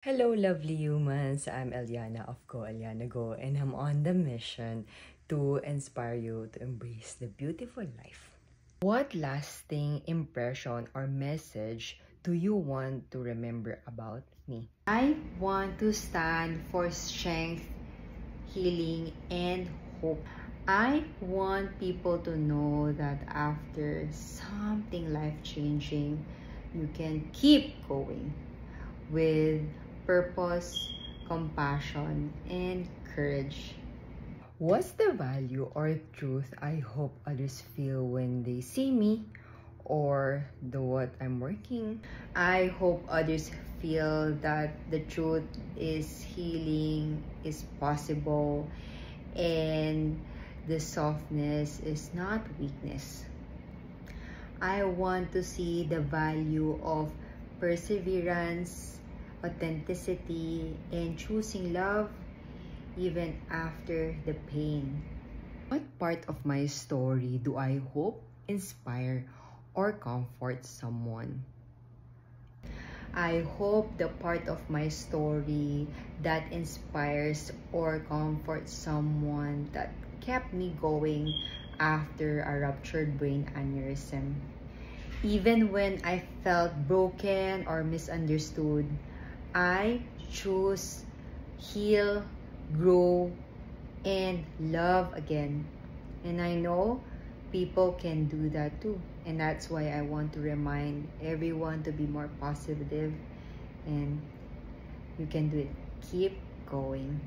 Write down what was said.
Hello, lovely humans. I'm Eliana of Go Eliana Go, and I'm on the mission to inspire you to embrace the beautiful life. What lasting impression or message do you want to remember about me? I want to stand for strength, healing, and hope. I want people to know that after something life-changing, you can keep going with purpose, compassion, and courage. What's the value or truth I hope others feel when they see me or the what I'm working? I hope others feel that the truth is healing, is possible, and the softness is not weakness. I want to see the value of perseverance, authenticity, and choosing love even after the pain. What part of my story do I hope inspire or comfort someone? I hope the part of my story that inspires or comforts someone that kept me going after a ruptured brain aneurysm. Even when I felt broken or misunderstood, I choose heal, grow, and love again. And I know people can do that too. And that's why I want to remind everyone to be more positive and you can do it. Keep going.